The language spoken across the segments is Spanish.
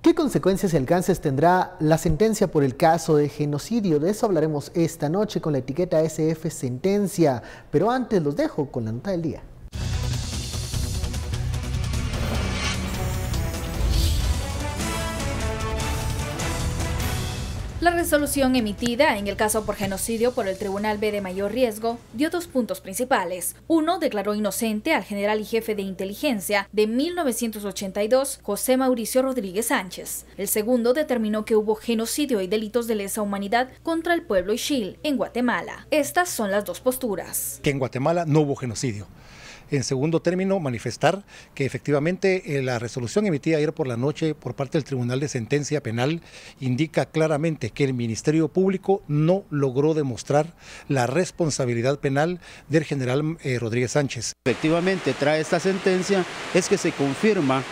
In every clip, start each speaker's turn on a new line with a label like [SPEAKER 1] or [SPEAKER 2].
[SPEAKER 1] ¿Qué consecuencias y alcances tendrá la sentencia por el caso de genocidio? De eso hablaremos esta noche con la etiqueta SF Sentencia. Pero antes los dejo con la nota del día.
[SPEAKER 2] La resolución emitida en el caso por genocidio por el Tribunal B de mayor riesgo dio dos puntos principales. Uno, declaró inocente al general y jefe de inteligencia de 1982, José Mauricio Rodríguez Sánchez. El segundo, determinó que hubo genocidio y delitos de lesa humanidad contra el pueblo Ixil en Guatemala. Estas son las dos posturas.
[SPEAKER 3] Que en Guatemala no hubo genocidio. En segundo término, manifestar que efectivamente la resolución emitida ayer por la noche por parte del Tribunal de Sentencia Penal indica claramente que el Ministerio Público no logró demostrar la responsabilidad penal del general Rodríguez Sánchez.
[SPEAKER 4] Efectivamente, trae esta sentencia es que se confirma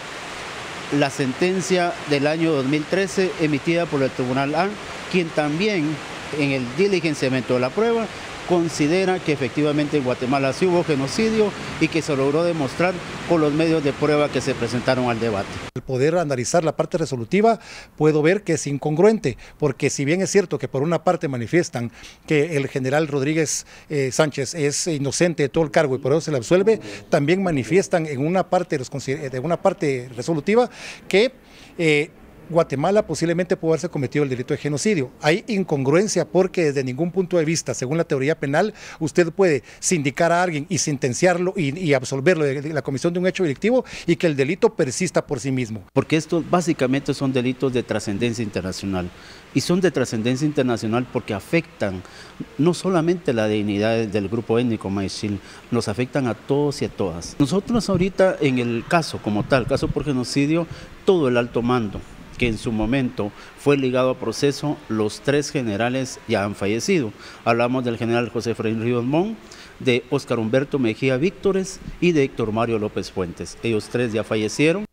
[SPEAKER 4] la sentencia del año 2013 emitida por el Tribunal A, quien también en el diligenciamiento de la prueba considera que efectivamente en Guatemala sí hubo genocidio y que se logró demostrar con los medios de prueba que se presentaron al debate.
[SPEAKER 3] Al poder analizar la parte resolutiva, puedo ver que es incongruente, porque si bien es cierto que por una parte manifiestan que el general Rodríguez Sánchez es inocente de todo el cargo y por eso se le absuelve, también manifiestan en una parte resolutiva que Guatemala posiblemente puede haberse cometido el delito de genocidio. Hay incongruencia porque desde ningún punto de vista, según la teoría penal, usted puede sindicar a alguien y sentenciarlo y absolverlo de la comisión de un hecho delictivo y que el delito persista por sí mismo.
[SPEAKER 4] Porque estos básicamente son delitos de trascendencia internacional y son de trascendencia internacional porque afectan no solamente la dignidad del grupo étnico Maishil, nos afectan a todos y a todas. Nosotros ahorita en el caso como tal, caso por genocidio, todo el alto mando que en su momento fue ligado a proceso, los tres generales ya han fallecido. Hablamos del general José Efraín Ríos Montt, de Óscar Humberto Mejía Víctores y de Héctor Mario López Fuentes. Ellos tres ya fallecieron.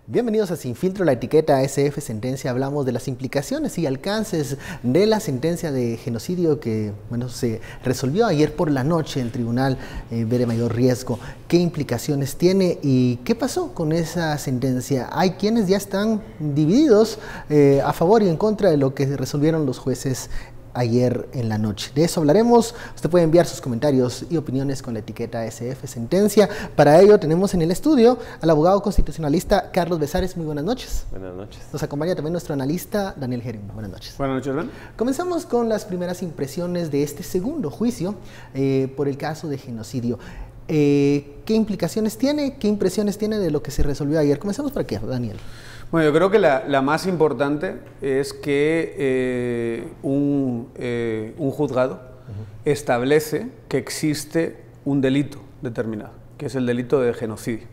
[SPEAKER 1] Bienvenidos a Sin Filtro, la etiqueta SF Sentencia. Hablamos de las implicaciones y alcances de la sentencia de genocidio que se resolvió ayer por la noche en el Tribunal B de mayor riesgo. ¿Qué implicaciones tiene y qué pasó con esa sentencia? Hay quienes ya están divididos a favor y en contra de lo que resolvieron los jueces ayer en la noche. De eso hablaremos. Usted puede enviar sus comentarios y opiniones con la etiqueta SF Sentencia. Para ello tenemos en el estudio al abogado constitucionalista Carlos Besares. Muy buenas noches.
[SPEAKER 5] Buenas noches.
[SPEAKER 1] Nos acompaña también nuestro analista Daniel Herring. Buenas noches.
[SPEAKER 5] Buenas noches, Dan.
[SPEAKER 1] Comenzamos con las primeras impresiones de este segundo juicio por el caso de genocidio. ¿Qué implicaciones tiene? ¿Qué impresiones tiene de lo que se resolvió ayer? Comencemos por aquí, Daniel.
[SPEAKER 5] Bueno, yo creo que la más importante es que un juzgado establece que existe un delito determinado, que es el delito de genocidio.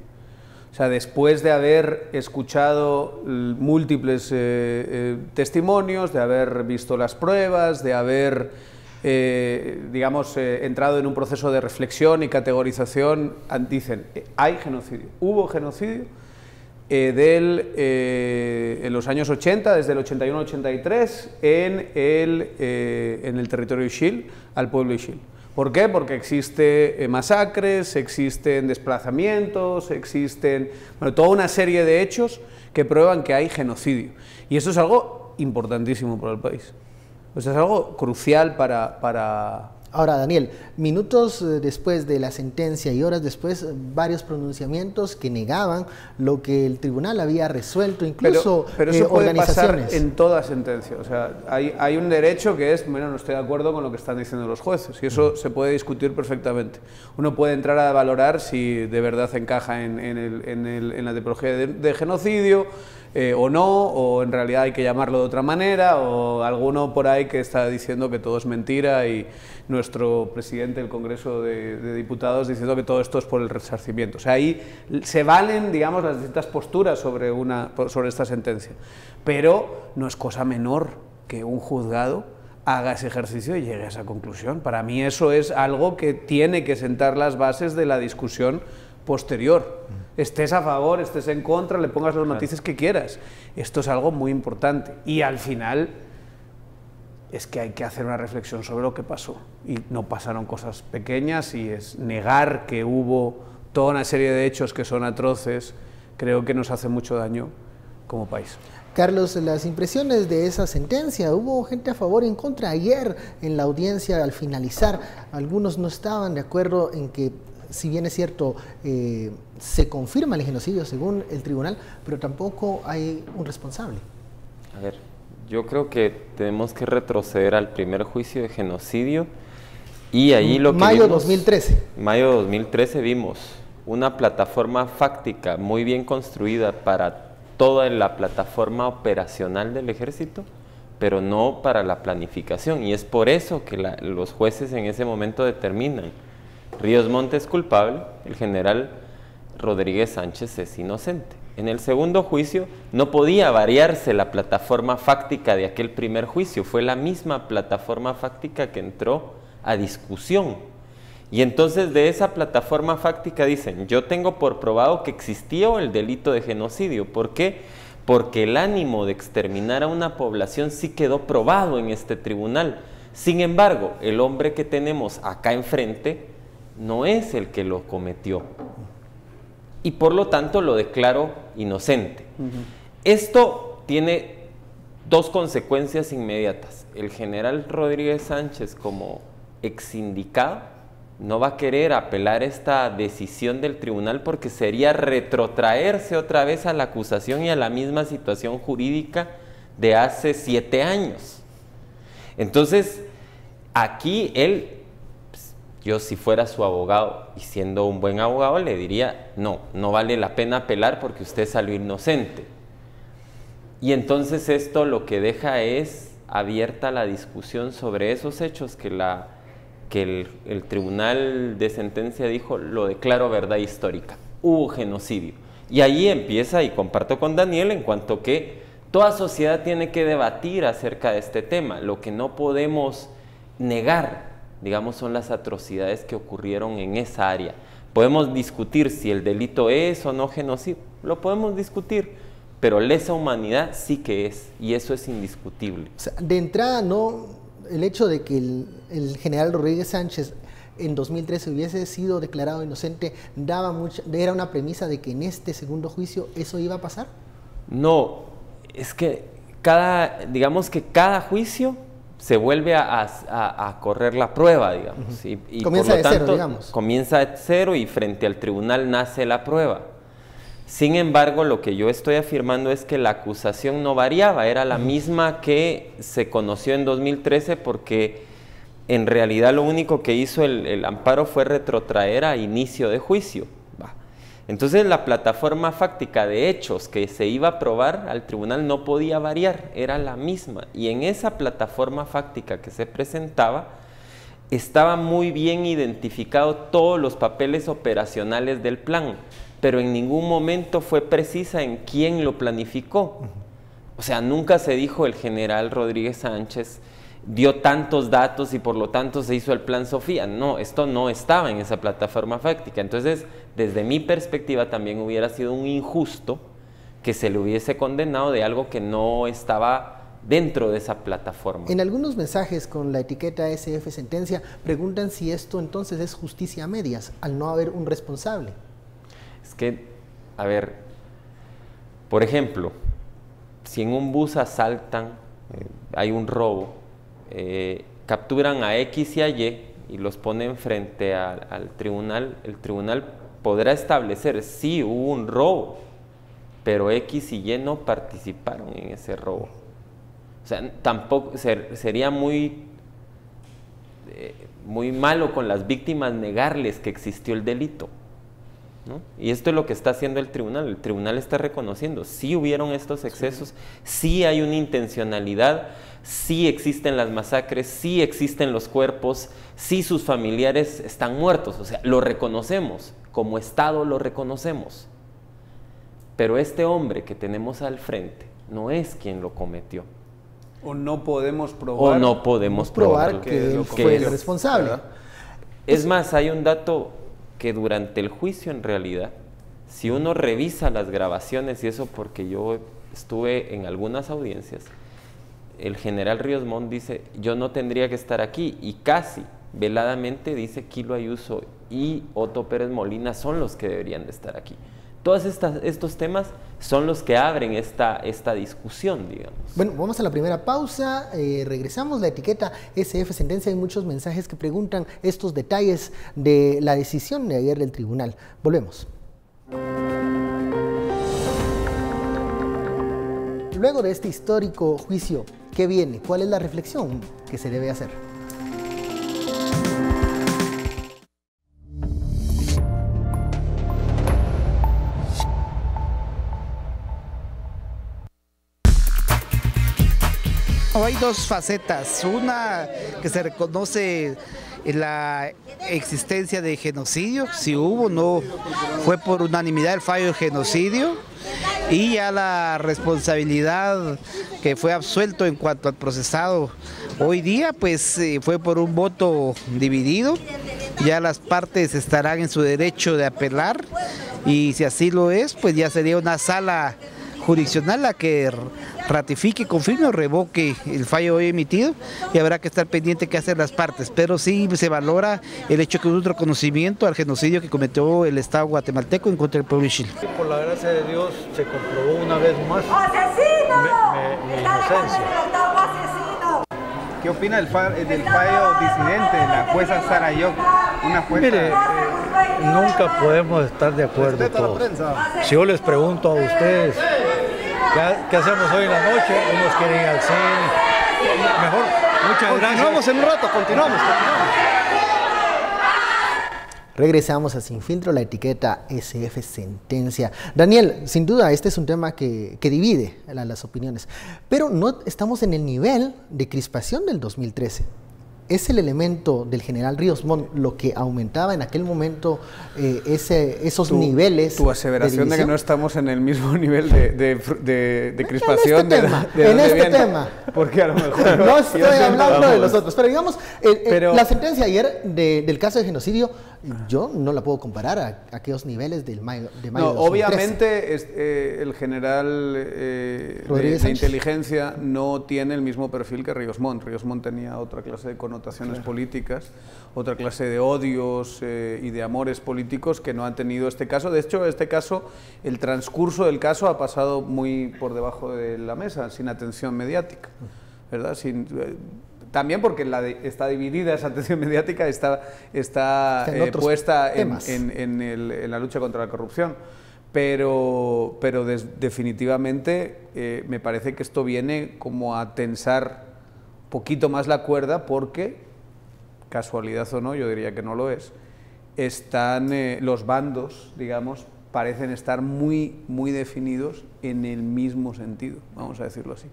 [SPEAKER 5] O sea, después de haber escuchado múltiples testimonios, de haber visto las pruebas, de haber entrado en un proceso de reflexión y categorización, dicen, hay genocidio, hubo genocidio, en los años 80, desde el 81-83, en el territorio Ixil, al pueblo Ixil. ¿Por qué? Porque existen masacres, existen desplazamientos, existen toda una serie de hechos que prueban que hay genocidio. Y eso es algo importantísimo para el país. O sea, es algo crucial para...
[SPEAKER 1] Ahora, Daniel, minutos después de la sentencia y horas después, varios pronunciamientos que negaban lo que el tribunal había resuelto, incluso
[SPEAKER 5] pero eso puede
[SPEAKER 1] organizaciones.
[SPEAKER 5] pasar en toda sentencia. O sea, hay un derecho que es, bueno, no estoy de acuerdo con lo que están diciendo los jueces, y eso se puede discutir perfectamente. Uno puede entrar a valorar si de verdad encaja en la tipología de genocidio, o no, o en realidad hay que llamarlo de otra manera, o alguno por ahí que está diciendo que todo es mentira y nuestro presidente del Congreso de Diputados diciendo que todo esto es por el resarcimiento. O sea, ahí se valen, digamos, las distintas posturas sobre esta sentencia, pero no es cosa menor que un juzgado haga ese ejercicio y llegue a esa conclusión. Para mí eso es algo que tiene que sentar las bases de la discusión posterior. Estés a favor, estés en contra, le pongas los matices que quieras. Esto es algo muy importante y al final es que hay que hacer una reflexión sobre lo que pasó y no pasaron cosas pequeñas y es negar que hubo toda una serie de hechos que son atroces, creo que nos hace mucho daño como país.
[SPEAKER 1] Carlos, las impresiones de esa sentencia, hubo gente a favor y en contra. Ayer en la audiencia, al finalizar, algunos no estaban de acuerdo en que, si bien es cierto, se confirma el genocidio según el tribunal, pero tampoco hay un responsable.
[SPEAKER 6] A ver, yo creo que tenemos que retroceder al primer juicio de genocidio y ahí lo que
[SPEAKER 1] Mayo
[SPEAKER 6] vimos,
[SPEAKER 1] 2013.
[SPEAKER 6] Mayo 2013 vimos una plataforma fáctica muy bien construida para toda la plataforma operacional del ejército, pero no para la planificación, y es por eso que los jueces en ese momento determinan: Ríos Montt es culpable, el general Rodríguez Sánchez es inocente. En el segundo juicio no podía variarse la plataforma fáctica de aquel primer juicio, fue la misma plataforma fáctica que entró a discusión. Y entonces de esa plataforma fáctica dicen: yo tengo por probado que existió el delito de genocidio. ¿Por qué? Porque el ánimo de exterminar a una población sí quedó probado en este tribunal. Sin embargo, el hombre que tenemos acá enfrente no es el que lo cometió. Y por lo tanto lo declaro inocente. Esto tiene dos consecuencias inmediatas. El general Rodríguez Sánchez, como exsindicado, no va a querer apelar esta decisión del tribunal porque sería retrotraerse otra vez a la acusación y a la misma situación jurídica de hace 7 años. Entonces, aquí él, yo si fuera su abogado y siendo un buen abogado le diría: no, no vale la pena apelar porque usted salió inocente. Y entonces esto lo que deja es abierta la discusión sobre esos hechos que el tribunal de sentencia dijo: lo declaro verdad histórica, hubo genocidio. Y ahí empieza, y comparto con Daniel, en cuanto que toda sociedad tiene que debatir acerca de este tema. Lo que no podemos negar, digamos, son las atrocidades que ocurrieron en esa área. Podemos discutir si el delito es o no genocidio, lo podemos discutir, pero lesa humanidad sí que es, y eso es indiscutible.
[SPEAKER 1] O sea, de entrada, no, el hecho de que el general Rodríguez Sánchez en 2013 hubiese sido declarado inocente era una premisa de que en este segundo juicio eso iba a pasar. No,
[SPEAKER 6] es que digamos que cada juicio se vuelve a correr la prueba, digamos. Y
[SPEAKER 1] comienza
[SPEAKER 6] por lo tanto,
[SPEAKER 1] de cero, digamos.
[SPEAKER 6] Comienza de cero y frente al tribunal nace la prueba. Sin embargo, lo que yo estoy afirmando es que la acusación no variaba, era la misma que se conoció en 2013, porque en realidad lo único que hizo el amparo fue retrotraer a inicio de juicio. Entonces la plataforma fáctica de hechos que se iba a probar al tribunal no podía variar, era la misma. Y en esa plataforma fáctica que se presentaba, estaba muy bien identificado todos los papeles operacionales del plan, pero en ningún momento fue precisa en quién lo planificó. O sea, nunca se dijo el general Rodríguez Sánchez dio tantos datos y por lo tanto se hizo el plan Sofía. No, esto no estaba en esa plataforma fáctica. Entonces, desde mi perspectiva, también hubiera sido un injusto que se le hubiese condenado de algo que no estaba dentro de esa plataforma.
[SPEAKER 1] En algunos mensajes con la etiqueta SF sentencia preguntan si esto entonces es justicia a medias, al no haber un responsable.
[SPEAKER 6] Es que, a ver, por ejemplo, si en un bus asaltan, hay un robo, capturan a X y a Y y los ponen frente al tribunal, el tribunal podrá establecer si hubo un robo, pero X y Y no participaron en ese robo. O sea, tampoco sería muy malo con las víctimas negarles que existió el delito, ¿no? Y esto es lo que está haciendo el tribunal está reconociendo, sí hubieron estos excesos, sí hay una intencionalidad, sí existen las masacres, sí existen los cuerpos, sí sus familiares están muertos, o sea, lo reconocemos, como Estado lo reconocemos, pero este hombre que tenemos al frente no es quien lo cometió.
[SPEAKER 5] O no podemos probar.
[SPEAKER 6] O no podemos probar
[SPEAKER 1] que él fue el responsable. ¿Verdad?
[SPEAKER 6] Es más, hay un dato que durante el juicio, en realidad, si uno revisa las grabaciones, y eso porque yo estuve en algunas audiencias, el general Ríos Montt dice: yo no tendría que estar aquí, y casi veladamente dice Kilo Ayuso y Otto Pérez Molina son los que deberían de estar aquí. Todos estos temas son los que abren esta discusión, digamos.
[SPEAKER 1] Bueno, vamos a la primera pausa, regresamos. La etiqueta SF Sentencia, hay muchos mensajes que preguntan estos detalles de la decisión de ayer del tribunal. Volvemos. Luego de este histórico juicio, ¿qué viene? ¿Cuál es la reflexión que se debe hacer?
[SPEAKER 7] Hay dos facetas, una que se reconoce la existencia de genocidio, si hubo, no fue por unanimidad el fallo de genocidio, y ya la responsabilidad que fue absuelto en cuanto al procesado hoy día, pues fue por un voto dividido. Ya las partes estarán en su derecho de apelar, y si así lo es, pues ya sería una sala jurisdiccional la que ratifique, confirme o revoque el fallo hoy emitido, y habrá que estar pendiente qué hacen las partes, pero sí se valora el hecho que hubo un reconocimiento al genocidio que cometió el Estado guatemalteco en contra del pueblo de Chile.
[SPEAKER 8] Por la gracia de Dios se comprobó una vez más mi inocencia.
[SPEAKER 9] ¿Qué opina del fallo disidente de la jueza Sara Yoc? Una jueza...
[SPEAKER 8] Mire, nunca podemos estar de acuerdo todos. Si yo les pregunto a ustedes, ¿qué hacemos hoy en la noche? Unos quieren ir al cine. Mejor, muchas gracias.
[SPEAKER 9] Continuamos en un rato, continuamos.
[SPEAKER 1] Regresamos a Sin Filtro, la etiqueta SF Sentencia. Daniel, sin duda este es un tema que divide las opiniones, pero no estamos en el nivel de crispación del 2013. ¿Es el elemento del general Ríos Montt lo que aumentaba en aquel momento esos niveles?
[SPEAKER 5] Tu aseveración de que no estamos en el mismo nivel de crispación
[SPEAKER 1] en este tema.
[SPEAKER 5] Porque a lo mejor
[SPEAKER 1] no estoy hablando de los otros, pero digamos, la sentencia ayer del caso de genocidio, yo no la puedo comparar a aquellos niveles de mayo de 2013.
[SPEAKER 5] Obviamente el general de inteligencia no tiene el mismo perfil que Ríos Montt. Ríos Montt tenía otra clase de connotaciones políticas, otra clase de odios y de amores políticos que no han tenido este caso. De hecho, este caso, el transcurso del caso ha pasado muy por debajo de la mesa, sin atención mediática, ¿verdad? También porque está dividida esa atención mediática, está puesta en la lucha contra la corrupción. Pero definitivamente me parece que esto viene como a tensar un poquito más la cuerda porque, casualidad o no, yo diría que no lo es, están los bandos, digamos, parecen estar muy definidos en el mismo sentido, vamos a decirlo así.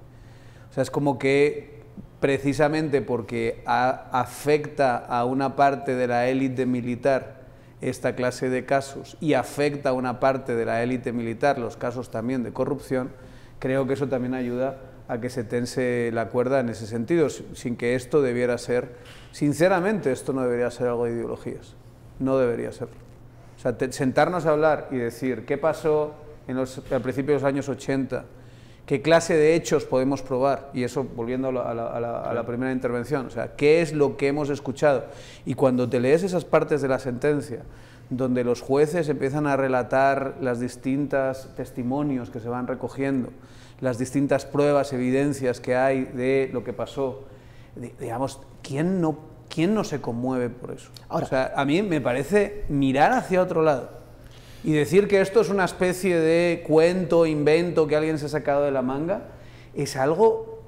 [SPEAKER 5] O sea, es como que precisamente porque afecta a una parte de la élite militar esta clase de casos y afecta a una parte de la élite militar los casos también de corrupción, creo que eso también ayuda a que se tense la cuerda en ese sentido, sin que esto debiera ser, sinceramente, esto no debería ser algo de ideologías, no debería serlo. O sea, sentarnos a hablar y decir qué pasó al principio de los años 80, qué clase de hechos podemos probar, y eso volviendo a la primera intervención, o sea, qué es lo que hemos escuchado. Y cuando te lees esas partes de la sentencia, donde los jueces empiezan a relatar los distintos testimonios que se van recogiendo, las distintas pruebas, evidencias que hay de lo que pasó, digamos, ¿quién no se conmueve por eso? Ahora, o sea, a mí me parece mirar hacia otro lado y decir que esto es una especie de cuento, invento que alguien se ha sacado de la manga, es algo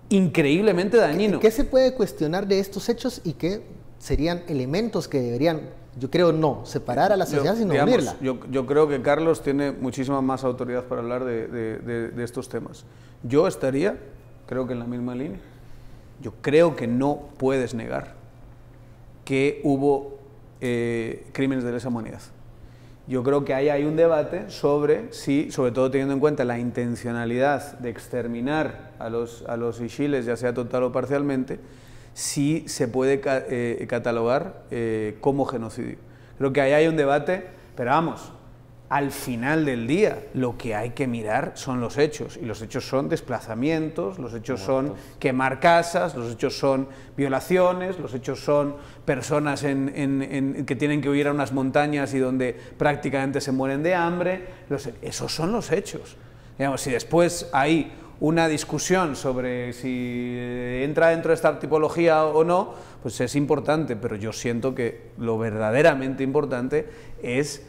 [SPEAKER 5] increíblemente dañino.
[SPEAKER 1] ¿Qué se puede cuestionar de estos hechos y qué serían elementos que deberían, yo creo, no separar a la sociedad, sino unirla?
[SPEAKER 5] Yo creo que Carlos tiene muchísima más autoridad para hablar de estos temas. Yo estaría, creo que en la misma línea. Yo creo que no puedes negar que hubo crímenes de lesa humanidad. Yo creo que ahí hay un debate sobre si, sobre todo teniendo en cuenta la intencionalidad de exterminar a los ixiles, ya sea total o parcialmente, si se puede catalogar como genocidio. Creo que ahí hay un debate, pero vamos, al final del día lo que hay que mirar son los hechos, y los hechos son desplazamientos, los hechos son quemar casas, los hechos son violaciones, los hechos son personas que tienen que huir a unas montañas y donde prácticamente se mueren de hambre. Esos son los hechos. Digamos, si después hay una discusión sobre si entra dentro de esta tipología o no, pues es importante, pero yo siento que lo verdaderamente importante es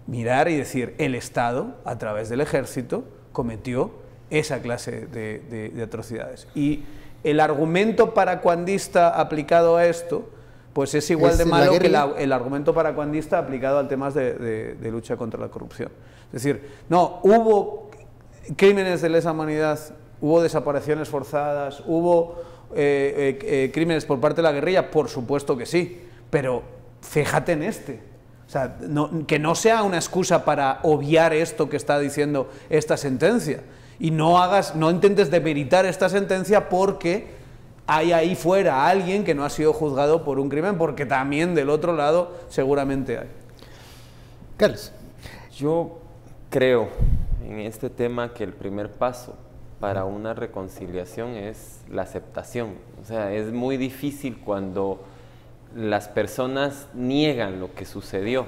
[SPEAKER 5] mirar y decir, el Estado, a través del ejército, cometió esa clase de atrocidades. Y el argumento paracuandista aplicado a esto, pues es igual de malo que el argumento paracuandista aplicado al tema de lucha contra la corrupción. Es decir, no, hubo crímenes de lesa humanidad, hubo desapariciones forzadas, hubo crímenes por parte de la guerrilla, por supuesto que sí, pero fíjate en este. O sea, que no sea una excusa para obviar esto que está diciendo esta sentencia, y no intentes demeritar esta sentencia porque hay ahí fuera alguien que no ha sido juzgado por un crimen, porque también del otro lado seguramente hay.
[SPEAKER 1] Carlos.
[SPEAKER 6] Yo creo en este tema que el primer paso para una reconciliación es la aceptación. O sea, es muy difícil cuando las personas niegan lo que sucedió.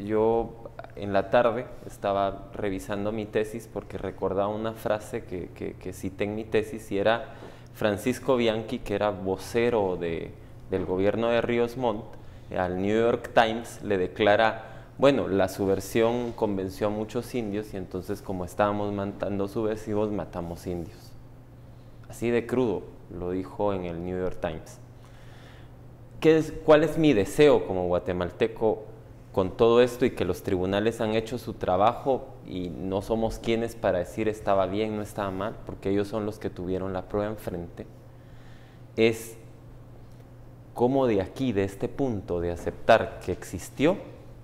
[SPEAKER 6] Yo en la tarde estaba revisando mi tesis porque recordaba una frase que cité en mi tesis, y era Francisco Bianchi, que era vocero del gobierno de Ríos Montt, al New York Times le declara: bueno, la subversión convenció a muchos indios y entonces, como estábamos matando subversivos, matamos indios. Así de crudo lo dijo en el New York Times. ¿Cuál es mi deseo como guatemalteco con todo esto, y que los tribunales han hecho su trabajo y no somos quienes para decir estaba bien, no estaba mal, porque ellos son los que tuvieron la prueba enfrente? Es cómo de aquí, de este punto de aceptar que existió,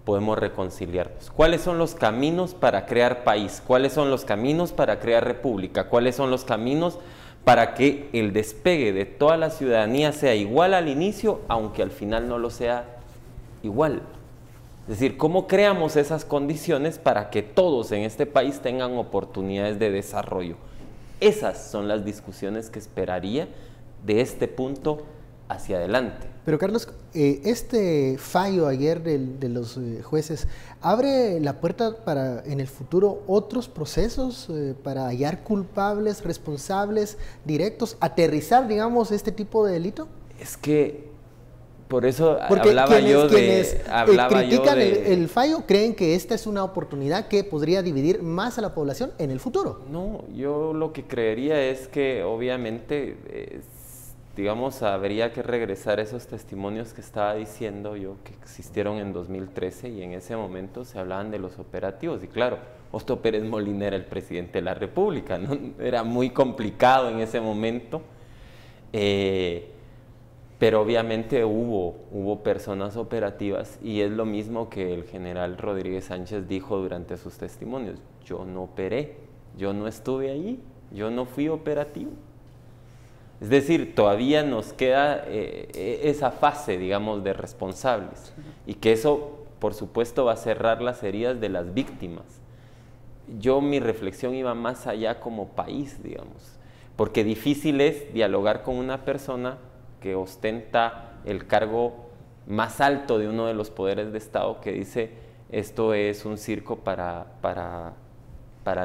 [SPEAKER 6] podemos reconciliarnos. ¿Cuáles son los caminos para crear país? ¿Cuáles son los caminos para crear república? ¿Cuáles son los caminos para que el despegue de toda la ciudadanía sea igual al inicio, aunque al final no lo sea igual? Es decir, ¿cómo creamos esas condiciones para que todos en este país tengan oportunidades de desarrollo? Esas son las discusiones que esperaría de este punto hacia adelante.
[SPEAKER 1] Pero Carlos, este fallo ayer de los jueces abre la puerta para en el futuro otros procesos para hallar culpables, responsables directos, aterrizar, digamos, este tipo de delito.
[SPEAKER 6] Es que por eso
[SPEAKER 1] porque
[SPEAKER 6] hablaba
[SPEAKER 1] quienes critican el fallo creen que esta es una oportunidad que podría dividir más a la población en el futuro.
[SPEAKER 6] No, yo lo que creería es que obviamente digamos, habría que regresar esos testimonios que estaba diciendo yo, que existieron en 2013, y en ese momento se hablaban de los operativos. Y claro, Hosto Pérez Molina era el presidente de la República, ¿no? Era muy complicado en ese momento, pero obviamente hubo personas operativas, y es lo mismo que el general Rodríguez Sánchez dijo durante sus testimonios: yo no operé, yo no estuve allí, yo no fui operativo. Es decir, todavía nos queda esa fase, digamos, de responsables, y que eso, por supuesto, va a cerrar las heridas de las víctimas. Mi reflexión iba más allá como país, digamos, porque difícil es dialogar con una persona que ostenta el cargo más alto de uno de los poderes de Estado, que dice: esto es un circo para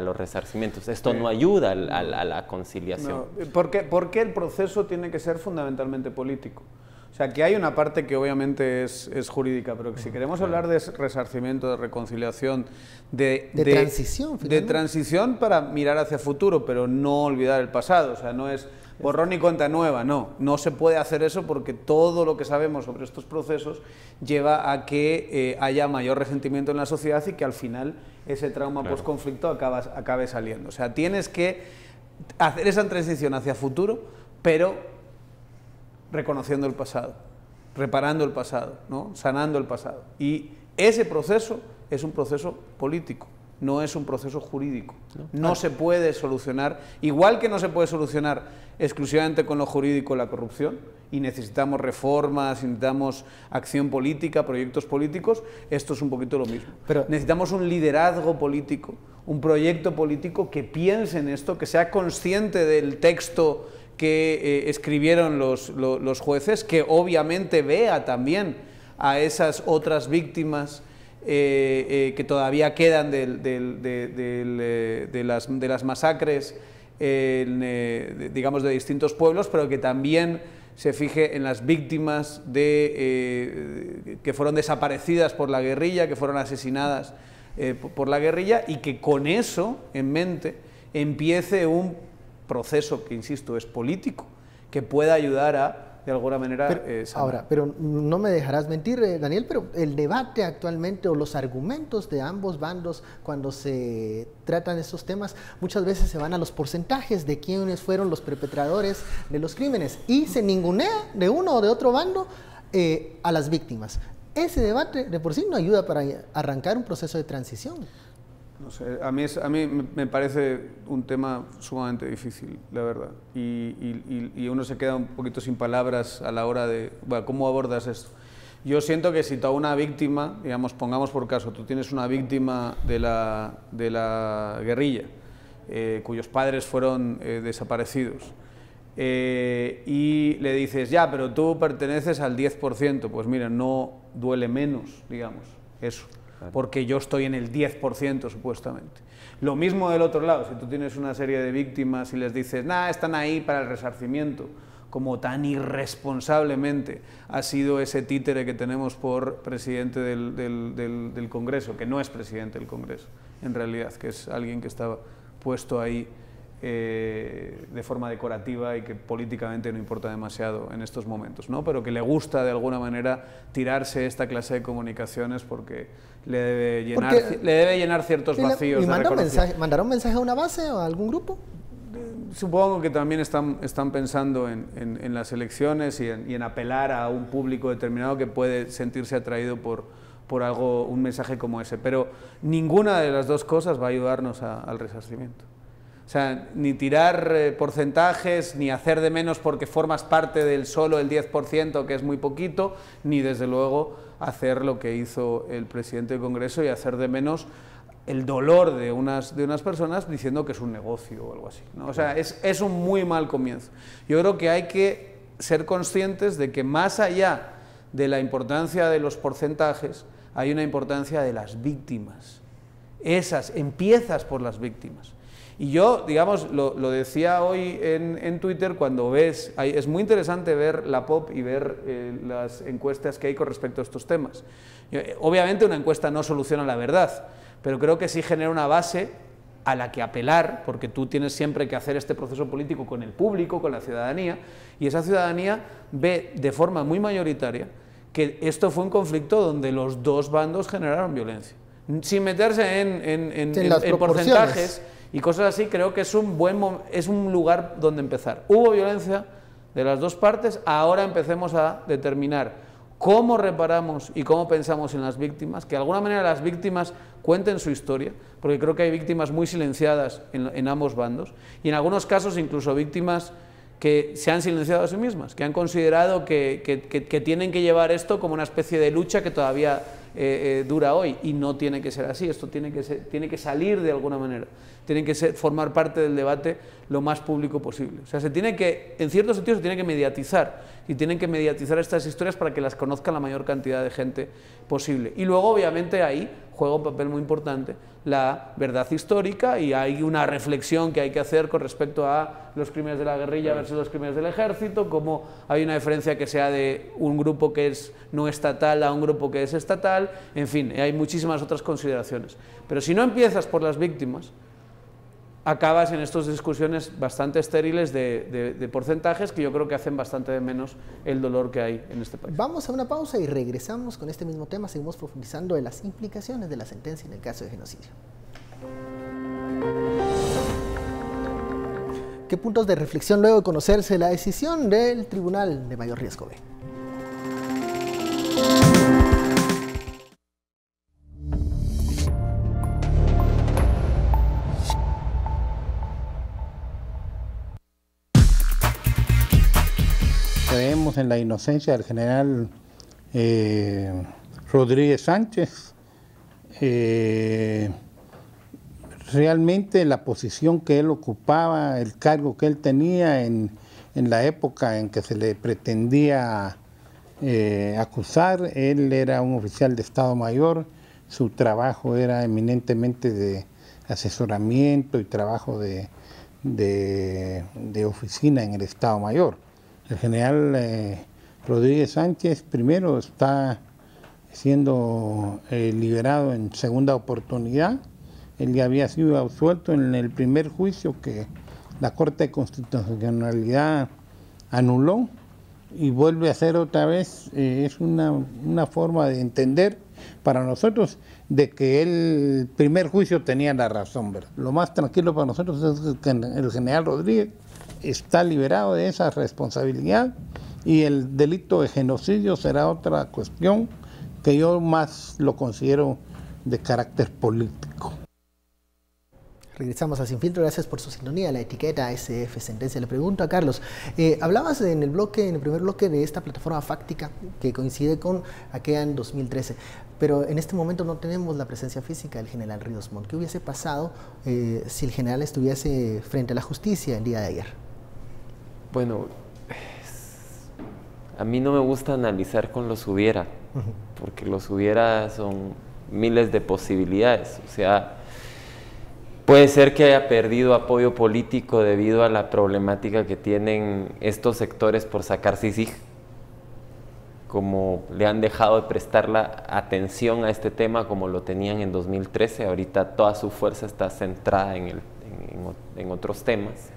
[SPEAKER 6] los resarcimientos. Esto no ayuda a la conciliación.
[SPEAKER 5] No, porque el proceso tiene que ser fundamentalmente político. O sea, que hay una parte que obviamente es jurídica, pero que si queremos hablar de resarcimiento, de reconciliación, de
[SPEAKER 1] transición,
[SPEAKER 5] de transición para mirar hacia futuro, pero no olvidar el pasado. O sea, no es borrón y cuenta nueva, no se puede hacer eso, porque todo lo que sabemos sobre estos procesos lleva a que haya mayor resentimiento en la sociedad y que al final ese trauma postconflicto acabe saliendo. O sea, tienes que hacer esa transición hacia futuro, pero reconociendo el pasado, reparando el pasado, ¿no? Sanando el pasado. Y ese proceso es un proceso político. no es un proceso jurídico. No se puede solucionar, igual que no se puede solucionar exclusivamente con lo jurídico la corrupción, y necesitamos reformas, necesitamos acción política, proyectos políticos, esto es un poquito lo mismo. Pero necesitamos un liderazgo político, un proyecto político que piense en esto, que sea consciente del texto que escribieron los jueces, que obviamente vea también a esas otras víctimas que todavía quedan de las masacres, digamos, de distintos pueblos, pero que también se fije en las víctimas que fueron desaparecidas por la guerrilla, que fueron asesinadas por la guerrilla, y que con eso en mente empiece un proceso que, insisto, es político, que pueda ayudar a, de alguna manera,
[SPEAKER 1] ahora, pero no me dejarás mentir, Daniel, pero el debate actualmente o los argumentos de ambos bandos cuando se tratan estos temas muchas veces se van a los porcentajes de quiénes fueron los perpetradores de los crímenes y se ningunea de uno o de otro bando a las víctimas. Ese debate de por sí no ayuda para arrancar un proceso de transición.
[SPEAKER 5] No sé, a mí me parece un tema sumamente difícil, la verdad, y uno se queda un poquito sin palabras a la hora de, bueno, ¿cómo abordas esto? Yo siento que si toda una víctima, digamos, pongamos por caso, tú tienes una víctima de la guerrilla, cuyos padres fueron desaparecidos, y le dices, ya, pero tú perteneces al 10%, pues mira, no duele menos, digamos, eso. Porque yo estoy en el 10% supuestamente. Lo mismo del otro lado, si tú tienes una serie de víctimas y les dices, nada, están ahí para el resarcimiento, como tan irresponsablemente ha sido ese títere que tenemos por presidente del Congreso, que no es presidente del Congreso, en realidad, que es alguien que estaba puesto ahí de forma decorativa y que políticamente no importa demasiado en estos momentos, ¿no? Pero que le gusta de alguna manera tirarse esta clase de comunicaciones porque le debe llenar ciertos vacíos. ¿Y
[SPEAKER 1] mandará un mensaje a una base o a algún grupo?
[SPEAKER 5] Supongo que también están pensando en las elecciones y en apelar a un público determinado que puede sentirse atraído por algo, un mensaje como ese, pero ninguna de las dos cosas va a ayudarnos al resarcimiento. O sea, ni tirar porcentajes, ni hacer de menos porque formas parte del solo el 10%, que es muy poquito, ni desde luego hacer lo que hizo el presidente del Congreso y hacer de menos el dolor de unas personas diciendo que es un negocio o algo así, ¿no? O sea, es un muy mal comienzo. Yo creo que hay que ser conscientes de que más allá de la importancia de los porcentajes, hay una importancia de las víctimas. Empiezas por las víctimas. Y yo, digamos, lo decía hoy en Twitter, cuando ves, es muy interesante ver la POP y ver las encuestas que hay con respecto a estos temas. Obviamente una encuesta no soluciona la verdad, pero creo que sí genera una base a la que apelar, porque tú tienes siempre que hacer este proceso político con el público, con la ciudadanía, y esa ciudadanía ve de forma muy mayoritaria que esto fue un conflicto donde los dos bandos generaron violencia. Sin meterse en porcentajes y cosas así, creo que es un lugar donde empezar. Hubo violencia de las dos partes, ahora empecemos a determinar cómo reparamos y cómo pensamos en las víctimas, que de alguna manera las víctimas cuenten su historia, porque creo que hay víctimas muy silenciadas en ambos bandos, y en algunos casos incluso víctimas que se han silenciado a sí mismas, que han considerado que tienen que llevar esto como una especie de lucha que todavía dura hoy, y no tiene que ser así. Esto tiene que salir de alguna manera, tiene que formar parte del debate lo más público posible. O sea, en ciertos sentidos se tiene que mediatizar, y tienen que mediatizar estas historias para que las conozca la mayor cantidad de gente posible. Y luego, obviamente, ahí juega un papel muy importante la verdad histórica, y hay una reflexión que hay que hacer con respecto a los crímenes de la guerrilla versus los crímenes del ejército, cómo hay una diferencia que sea de un grupo que es no estatal a un grupo que es estatal, en fin, hay muchísimas otras consideraciones. Pero si no empiezas por las víctimas, acabas en estas discusiones bastante estériles de porcentajes que yo creo que hacen bastante de menos el dolor que hay en este país.
[SPEAKER 1] Vamos a una pausa y regresamos con este mismo tema. Seguimos profundizando en las implicaciones de la sentencia en el caso de genocidio. ¿Qué puntos de reflexión luego de conocerse la decisión del Tribunal de Mayor Riesgo B?
[SPEAKER 10] creemos en la inocencia del general Rodríguez Sánchez. Realmente la posición que él ocupaba, el cargo que él tenía en la época en que se le pretendía acusar, él era un oficial de Estado Mayor, su trabajo era eminentemente de asesoramiento y trabajo de oficina en el Estado Mayor. El general Rodríguez Sánchez primero está siendo liberado en segunda oportunidad. Él ya había sido absuelto en el primer juicio que la Corte de Constitucionalidad anuló y vuelve a ser otra vez. Es una forma de entender para nosotros de que el primer juicio tenía la razón, ¿verdad? Lo más tranquilo para nosotros es que el general Rodríguez está liberado de esa responsabilidad y el delito de genocidio será otra cuestión que yo más lo considero de carácter político.
[SPEAKER 1] Regresamos a Sin Filtro, gracias por su sintonía. La etiqueta SF Sentencia. Le pregunto a Carlos, hablabas en el primer bloque de esta plataforma fáctica que coincide con aquella en 2013, pero en este momento no tenemos la presencia física del general Ríos Montt. ¿Qué hubiese pasado si el general estuviese frente a la justicia el día de ayer?
[SPEAKER 6] Bueno, a mí no me gusta analizar con los hubiera, porque los hubiera son miles de posibilidades. O sea, puede ser que haya perdido apoyo político debido a la problemática que tienen estos sectores por sacar CICIG, como le han dejado de prestar la atención a este tema como lo tenían en 2013. Ahorita toda su fuerza está centrada en otros temas.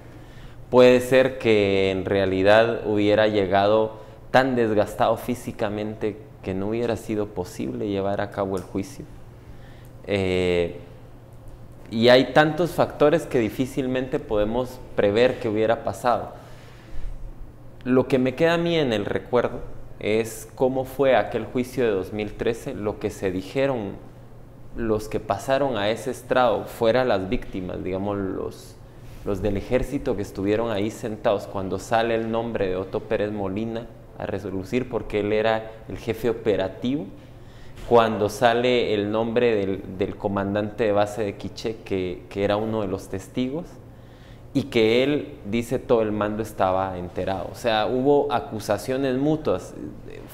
[SPEAKER 6] Puede ser que en realidad hubiera llegado tan desgastado físicamente que no hubiera sido posible llevar a cabo el juicio. Y hay tantos factores que difícilmente podemos prever que hubiera pasado. Lo que me queda a mí en el recuerdo es cómo fue aquel juicio de 2013, lo que se dijeron los que pasaron a ese estrado, fuera las víctimas, digamos los del ejército que estuvieron ahí sentados cuando sale el nombre de Otto Pérez Molina a relucir porque él era el jefe operativo, cuando sale el nombre del comandante de base de Quiché, que era uno de los testigos, y que él dice todo el mando estaba enterado. O sea, hubo acusaciones mutuas.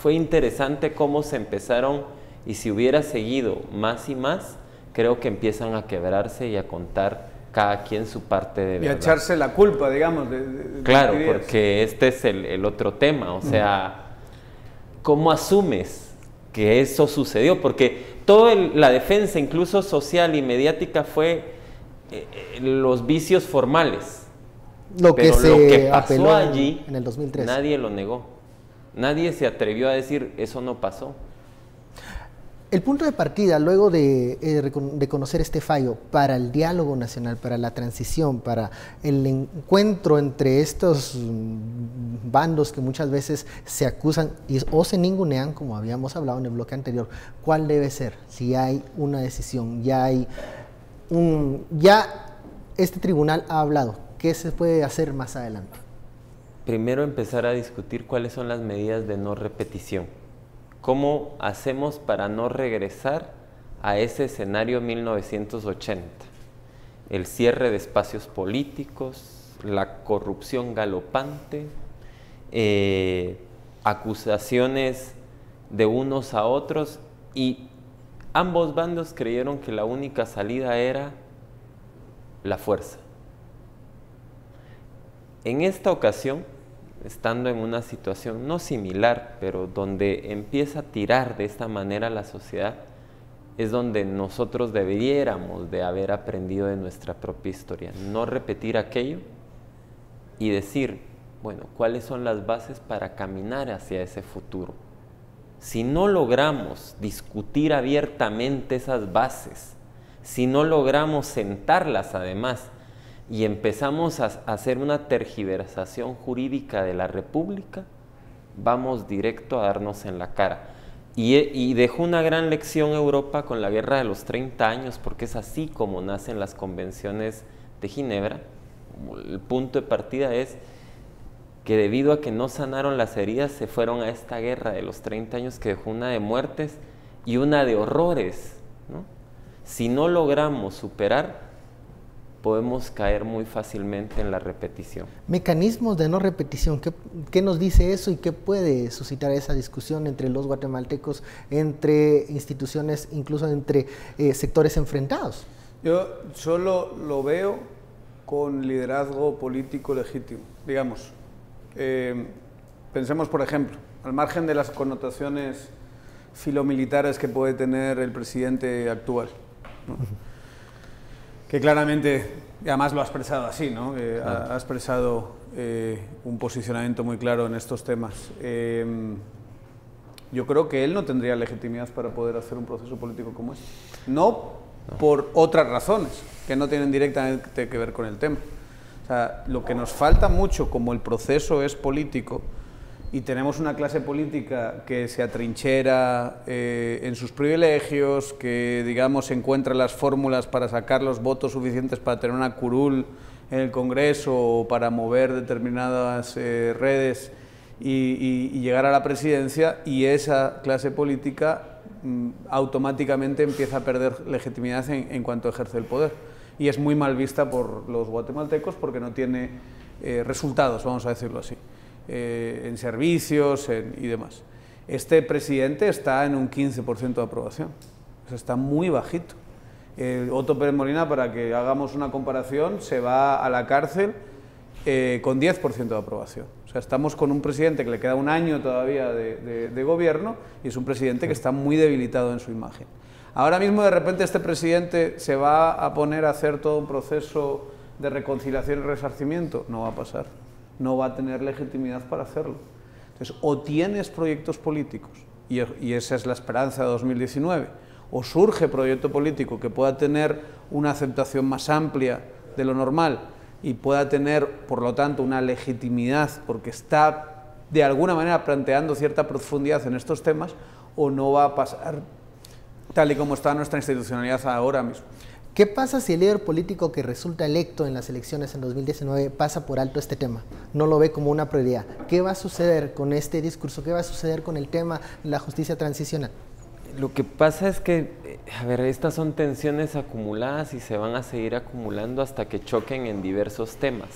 [SPEAKER 6] Fue interesante cómo se empezaron, y si hubiera seguido más y más, creo que empiezan a quebrarse y a contar cada quien su parte de verdad.
[SPEAKER 5] Y a echarse la culpa, digamos.
[SPEAKER 6] Claro, porque este es el otro tema. O sea, ¿cómo asumes que eso sucedió? Porque toda la defensa, incluso social y mediática, fue los vicios formales.
[SPEAKER 1] Lo que
[SPEAKER 6] pasó
[SPEAKER 1] apeló
[SPEAKER 6] allí,
[SPEAKER 1] en el 2013.
[SPEAKER 6] Nadie lo negó. Nadie se atrevió a decir, eso no pasó.
[SPEAKER 1] El punto de partida, luego de conocer este fallo, para el diálogo nacional, para la transición, para el encuentro entre estos bandos que muchas veces se acusan o se ningunean, como habíamos hablado en el bloque anterior, ¿cuál debe ser? Si hay una decisión, ya este tribunal ha hablado, ¿qué se puede hacer más adelante?
[SPEAKER 6] Primero empezar a discutir cuáles son las medidas de no repetición. ¿Cómo hacemos para no regresar a ese escenario 1980? El cierre de espacios políticos, la corrupción galopante, acusaciones de unos a otros, y ambos bandos creyeron que la única salida era la fuerza. En esta ocasión, estando en una situación no similar, pero donde empieza a tirar de esta manera la sociedad, es donde nosotros debiéramos de haber aprendido de nuestra propia historia, no repetir aquello y decir, bueno, ¿cuáles son las bases para caminar hacia ese futuro? Si no logramos discutir abiertamente esas bases, si no logramos sentarlas además, y empezamos a hacer una tergiversación jurídica de la República, vamos directo a darnos en la cara. Y dejó una gran lección Europa con la Guerra de los 30 años, porque es así como nacen las convenciones de Ginebra. El punto de partida es que debido a que no sanaron las heridas se fueron a esta guerra de los 30 años que dejó una de muertes y una de horrores, ¿no? Si no logramos superar, podemos caer muy fácilmente en la repetición.
[SPEAKER 1] Mecanismos de no repetición, ¿qué nos dice eso y qué puede suscitar esa discusión entre los guatemaltecos, entre instituciones, incluso entre sectores enfrentados?
[SPEAKER 5] Yo solo lo veo con liderazgo político legítimo, digamos. Pensemos, por ejemplo, al margen de las connotaciones filomilitares que puede tener el presidente actual, ¿no? Que claramente, y además lo ha expresado así, ¿no? Ha expresado un posicionamiento muy claro en estos temas. Yo creo que él no tendría legitimidad para poder hacer un proceso político como este. No por otras razones, que no tienen directamente que ver con el tema. O sea, lo que nos falta mucho, como el proceso es político, y tenemos una clase política que se atrinchera en sus privilegios, que, digamos, encuentra las fórmulas para sacar los votos suficientes para tener una curul en el Congreso o para mover determinadas redes y llegar a la presidencia, y esa clase política automáticamente empieza a perder legitimidad en cuanto ejerce el poder. Y es muy mal vista por los guatemaltecos porque no tiene resultados, vamos a decirlo así. En servicios y demás. Este presidente está en un 15% de aprobación, o sea, está muy bajito. Otto Pérez Molina, para que hagamos una comparación, se va a la cárcel con 10% de aprobación. O sea, estamos con un presidente que le queda un año todavía de gobierno y es un presidente que está muy debilitado en su imagen. Ahora mismo, de repente, este presidente se va a poner a hacer todo un proceso de reconciliación y resarcimiento. No va a pasar. No va a tener legitimidad para hacerlo. Entonces, o tienes proyectos políticos, y esa es la esperanza de 2019, o surge proyecto político que pueda tener una aceptación más amplia de lo normal y pueda tener, por lo tanto, una legitimidad porque está, de alguna manera, planteando cierta profundidad en estos temas, o no va a pasar tal y como está nuestra institucionalidad ahora mismo.
[SPEAKER 1] ¿Qué pasa si el líder político que resulta electo en las elecciones en 2019 pasa por alto este tema? No lo ve como una prioridad. ¿Qué va a suceder con este discurso? ¿Qué va a suceder con el tema de la justicia transicional?
[SPEAKER 6] Lo que pasa es que, a ver, estas son tensiones acumuladas y se van a seguir acumulando hasta que choquen en diversos temas.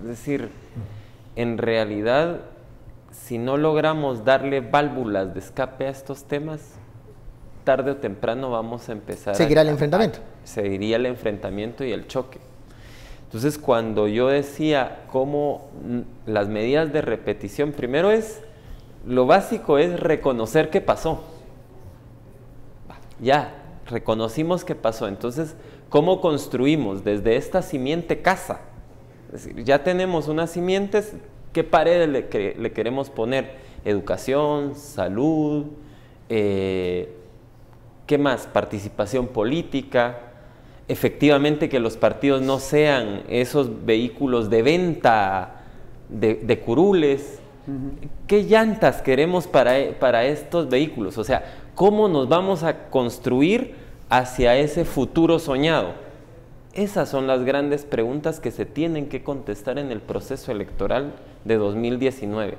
[SPEAKER 6] Es decir, en realidad, si no logramos darle válvulas de escape a estos temas, tarde o temprano vamos a empezar
[SPEAKER 1] ¿Seguirá el enfrentamiento?
[SPEAKER 6] Seguiría el enfrentamiento y el choque. Entonces, cuando yo decía cómo las medidas de repetición, primero lo básico es reconocer qué pasó. Ya, reconocimos qué pasó. Entonces, ¿cómo construimos desde esta simiente casa? Es decir, ya tenemos unas simientes, ¿qué paredes le queremos poner? Educación, salud, ¿qué más? Participación política, efectivamente que los partidos no sean esos vehículos de venta de curules. ¿Qué llantas queremos para estos vehículos? O sea, ¿cómo nos vamos a construir hacia ese futuro soñado? Esas son las grandes preguntas que se tienen que contestar en el proceso electoral de 2019.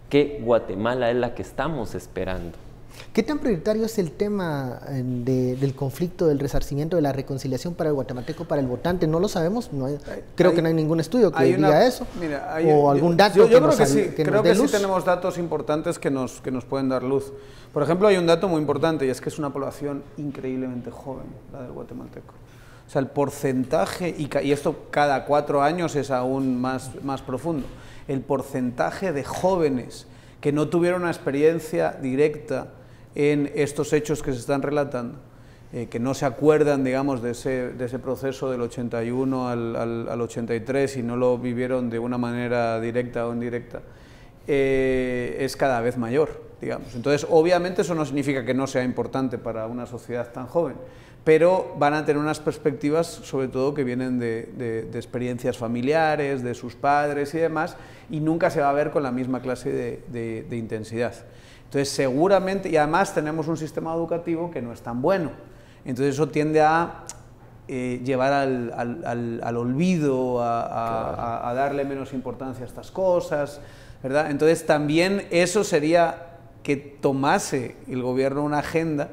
[SPEAKER 6] ¿Qué Guatemala es la que estamos esperando?
[SPEAKER 1] ¿Qué tan prioritario es el tema del conflicto, del resarcimiento, de la reconciliación para el guatemalteco, para el votante? No lo sabemos, creo que no hay ningún estudio que diga eso,
[SPEAKER 5] mira,
[SPEAKER 1] o algún dato
[SPEAKER 5] yo
[SPEAKER 1] que
[SPEAKER 5] creo
[SPEAKER 1] nos
[SPEAKER 5] que sí,
[SPEAKER 1] que
[SPEAKER 5] creo
[SPEAKER 1] nos dé
[SPEAKER 5] que
[SPEAKER 1] luz.
[SPEAKER 5] sí tenemos datos importantes que nos pueden dar luz. Por ejemplo, hay un dato muy importante y es que es una población increíblemente joven, la del guatemalteco. O sea, el porcentaje, y esto cada 4 años es aún más profundo, el porcentaje de jóvenes que no tuvieron una experiencia directa en estos hechos que se están relatando, que no se acuerdan, digamos, de ese proceso del 81 al 83 y no lo vivieron de una manera directa o indirecta, es cada vez mayor, digamos. Entonces, obviamente eso no significa que no sea importante para una sociedad tan joven, pero van a tener unas perspectivas, sobre todo, que vienen de experiencias familiares, de sus padres y demás, y nunca se va a ver con la misma clase de intensidad. Entonces, seguramente, y además tenemos un sistema educativo que no es tan bueno, entonces eso tiende a llevar al olvido, a darle menos importancia a estas cosas, ¿verdad? Entonces también eso sería que tomase el gobierno una agenda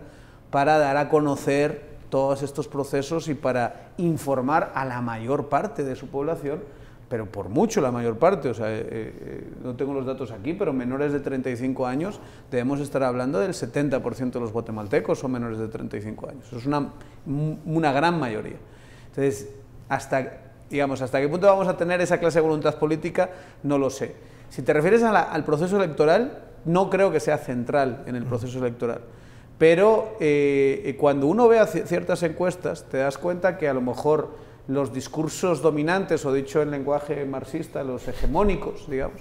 [SPEAKER 5] para dar a conocer todos estos procesos y para informar a la mayor parte de su población, pero por mucho la mayor parte, o sea, no tengo los datos aquí, pero menores de 35 años debemos estar hablando del 70% de los guatemaltecos son menores de 35 años, eso es una gran mayoría. Entonces, hasta qué punto vamos a tener esa clase de voluntad política, no lo sé. Si te refieres al proceso electoral, no creo que sea central en el proceso electoral, pero cuando uno ve ciertas encuestas, te das cuenta que a lo mejor los discursos dominantes, o dicho en lenguaje marxista, los hegemónicos, digamos,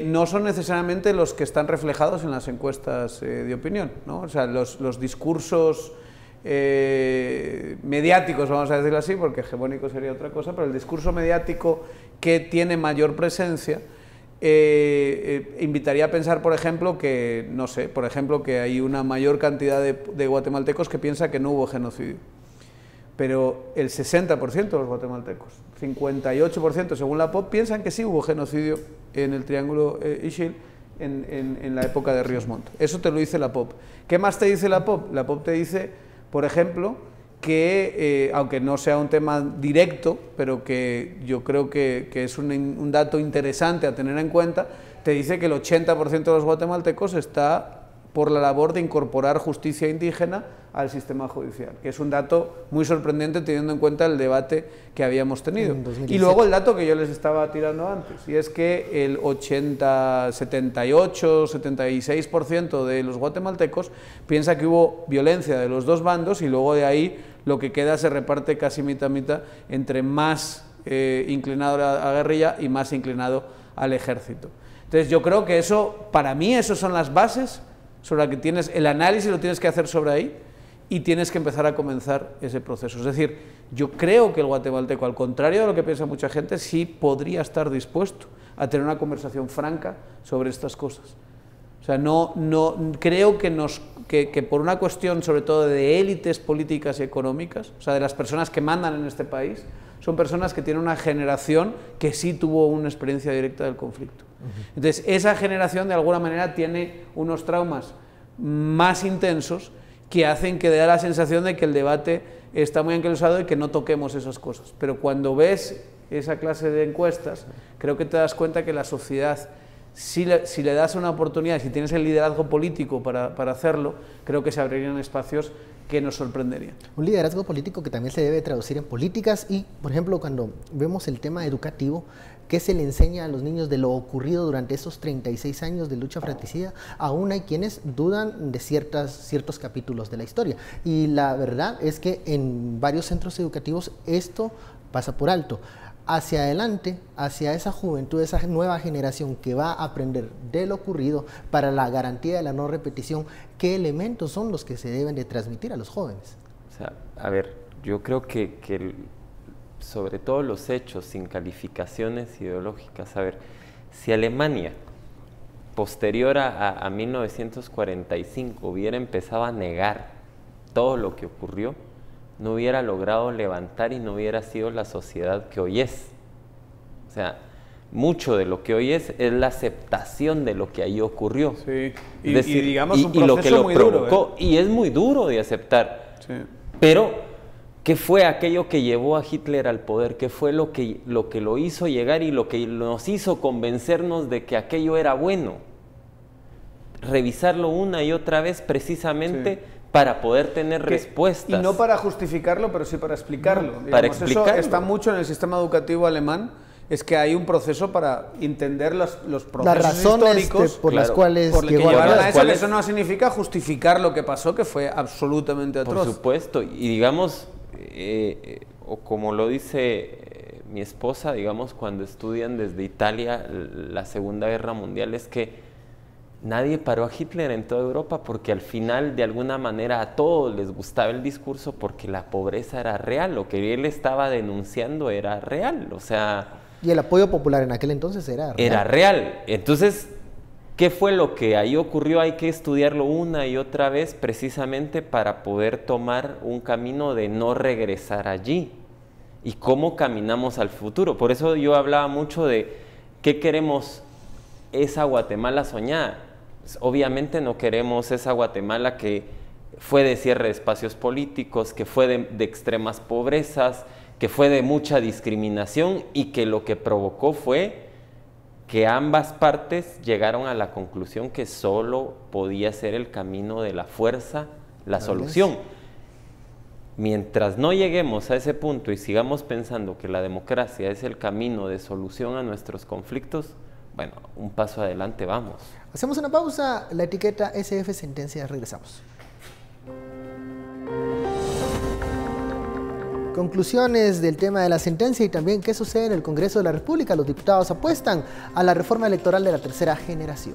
[SPEAKER 5] no son necesariamente los que están reflejados en las encuestas de opinión, ¿no? O sea, los discursos mediáticos, vamos a decirlo así, porque hegemónico sería otra cosa, pero el discurso mediático que tiene mayor presencia invitaría a pensar, por ejemplo, que, no sé, por ejemplo, que hay una mayor cantidad de guatemaltecos que piensa que no hubo genocidio. Pero el 60% de los guatemaltecos, 58% según la POP, piensan que sí hubo genocidio en el Triángulo Ixil en la época de Ríos Montt. Eso te lo dice la POP. ¿Qué más te dice la POP? La POP te dice, por ejemplo, que, aunque no sea un tema directo, pero que yo creo que es un dato interesante a tener en cuenta, te dice que el 80% de los guatemaltecos está por la labor de incorporar justicia indígena al sistema judicial, que es un dato muy sorprendente teniendo en cuenta el debate que habíamos tenido. Y luego el dato que yo les estaba tirando antes, y es que el 78, 76% de los guatemaltecos piensa que hubo violencia de los dos bandos, y luego de ahí lo que queda se reparte casi mitad a mitad entre más inclinado a la guerrilla y más inclinado al ejército. Entonces yo creo que eso, para mí, esas son las bases sobre la que tienes el análisis, lo tienes que hacer sobre ahí y tienes que empezar a comenzar ese proceso. Es decir, yo creo que el guatemalteco, al contrario de lo que piensa mucha gente, sí podría estar dispuesto a tener una conversación franca sobre estas cosas. O sea, no creo que por una cuestión sobre todo de élites políticas y económicas, o sea, de las personas que mandan en este país, son personas que tienen una generación que sí tuvo una experiencia directa del conflicto. Entonces, esa generación de alguna manera tiene unos traumas más intensos que hacen que dé la sensación de que el debate está muy anquilosado y que no toquemos esas cosas. Pero cuando ves esa clase de encuestas, creo que te das cuenta que la sociedad, si le das una oportunidad, si tienes el liderazgo político para hacerlo, creo que se abrirían espacios que nos sorprenderían.
[SPEAKER 1] Un liderazgo político que también se debe traducir en políticas y, por ejemplo, cuando vemos el tema educativo, ¿qué se le enseña a los niños de lo ocurrido durante esos 36 años de lucha fratricida? Aún hay quienes dudan de ciertos capítulos de la historia. Y la verdad es que en varios centros educativos esto pasa por alto. Hacia adelante, hacia esa juventud, esa nueva generación que va a aprender de lo ocurrido para la garantía de la no repetición, ¿qué elementos son los que se deben de transmitir a los jóvenes?
[SPEAKER 6] O sea, a ver, yo creo que sobre todo los hechos, sin calificaciones ideológicas, a ver, si Alemania, posterior a 1945, hubiera empezado a negar todo lo que ocurrió, no hubiera logrado levantar y no hubiera sido la sociedad que hoy es. O sea, mucho de lo que hoy es la aceptación de lo que ahí ocurrió.
[SPEAKER 5] Sí.
[SPEAKER 6] Y digamos
[SPEAKER 5] un proceso
[SPEAKER 6] lo que lo
[SPEAKER 5] muy
[SPEAKER 6] provocó,
[SPEAKER 5] duro,
[SPEAKER 6] y es muy duro de aceptar.
[SPEAKER 5] Sí.
[SPEAKER 6] Pero, ¿qué fue aquello que llevó a Hitler al poder? ¿Qué fue lo que lo hizo llegar y lo que nos hizo convencernos de que aquello era bueno? Revisarlo una y otra vez precisamente... Sí. Para poder tener respuestas.
[SPEAKER 5] Y no para justificarlo, pero sí para explicarlo.
[SPEAKER 6] No, para explicarlo.
[SPEAKER 5] Eso está mucho en el sistema educativo alemán, es que hay un proceso para entender los procesos
[SPEAKER 1] las razones
[SPEAKER 5] históricos
[SPEAKER 1] por las cuales
[SPEAKER 5] llevaron a eso. Eso no significa justificar lo que pasó, que fue absolutamente atroz.
[SPEAKER 6] Por supuesto, y digamos, o como lo dice mi esposa, digamos, cuando estudian desde Italia la Segunda Guerra Mundial, es que nadie paró a Hitler en toda Europa porque al final, de alguna manera, a todos les gustaba el discurso porque la pobreza era real, lo que él estaba denunciando era real, o sea...
[SPEAKER 1] Y el apoyo popular en aquel entonces era real.
[SPEAKER 6] Era real. Entonces, ¿Qué fue lo que ahí ocurrió? Hay que estudiarlo una y otra vez precisamente para poder tomar un camino de no regresar allí y cómo caminamos al futuro. Por eso yo hablaba mucho de qué queremos esa Guatemala soñada. Obviamente no queremos esa Guatemala que fue de cierre de espacios políticos, que fue de extremas pobrezas, que fue de mucha discriminación y que lo que provocó fue que ambas partes llegaron a la conclusión que solo podía ser el camino de la fuerza la solución. Mientras no lleguemos a ese punto y sigamos pensando que la democracia es el camino de solución a nuestros conflictos, bueno, un paso adelante vamos.
[SPEAKER 1] Hacemos una pausa, la etiqueta SF Sentencia, regresamos. Conclusiones del tema de la sentencia y también qué sucede en el Congreso de la República. Los diputados apuestan a la reforma electoral de la tercera generación.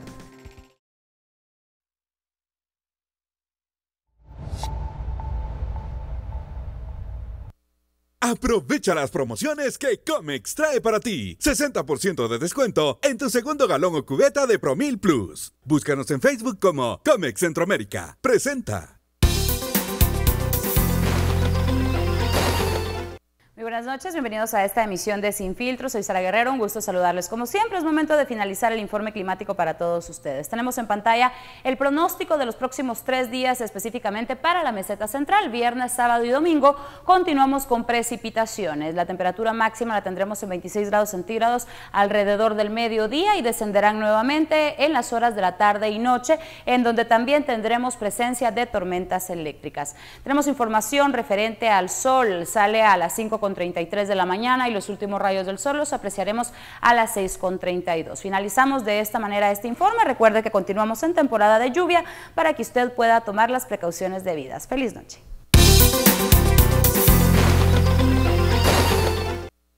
[SPEAKER 11] Aprovecha las promociones que Comex trae para ti. 60% de descuento en tu segundo galón o cubeta de Promil Plus. Búscanos en Facebook como Comex Centroamérica. Presenta.
[SPEAKER 12] Muy buenas noches, bienvenidos a esta emisión de Sin Filtro. Soy Sara Guerrero, un gusto saludarles. Como siempre, es momento de finalizar el informe climático para todos ustedes. Tenemos en pantalla el pronóstico de los próximos 3 días, específicamente para la meseta central. Viernes, sábado y domingo continuamos con precipitaciones. La temperatura máxima la tendremos en 26 grados centígrados alrededor del mediodía y descenderán nuevamente en las horas de la tarde y noche, en donde también tendremos presencia de tormentas eléctricas. Tenemos información referente al sol, sale a las 5:33 de la mañana y los últimos rayos del sol los apreciaremos a las 6:32. Finalizamos de esta manera este informe. Recuerde que continuamos en temporada de lluvia para que usted pueda tomar las precauciones debidas. Feliz noche.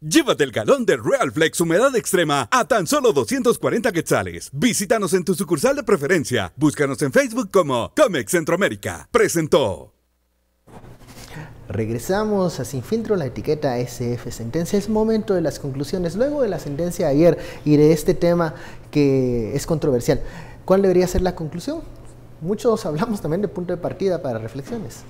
[SPEAKER 11] Llévate el galón de Real Flex Humedad Extrema a tan solo 240 quetzales. Visítanos en tu sucursal de preferencia. Búscanos en Facebook como Comex Centroamérica. Presentó.
[SPEAKER 1] Regresamos a Sin Filtro, la etiqueta SF Sentencia. Es momento de las conclusiones. Luego de la sentencia de ayer y de este tema que es controversial, ¿cuál debería ser la conclusión? Muchos hablamos también de punto de partida para reflexiones.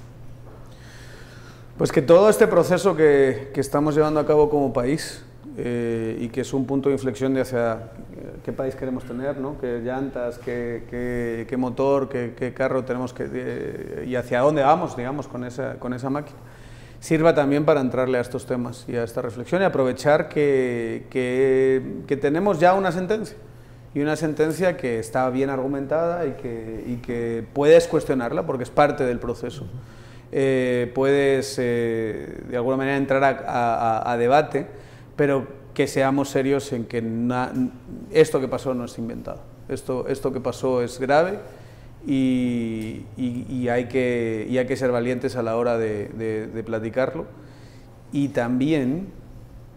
[SPEAKER 5] Pues que todo este proceso que estamos llevando a cabo como país y que es un punto de inflexión de hacia qué país queremos tener, ¿no? Qué llantas, qué motor, qué carro tenemos y hacia dónde vamos, digamos, con esa máquina, sirva también para entrarle a estos temas y a esta reflexión y aprovechar que tenemos ya una sentencia y una sentencia que está bien argumentada y que puedes cuestionarla porque es parte del proceso. Puedes de alguna manera entrar a debate, pero que seamos serios en que esto que pasó no es inventado. Esto que pasó es grave y hay que ser valientes a la hora de platicarlo. Y también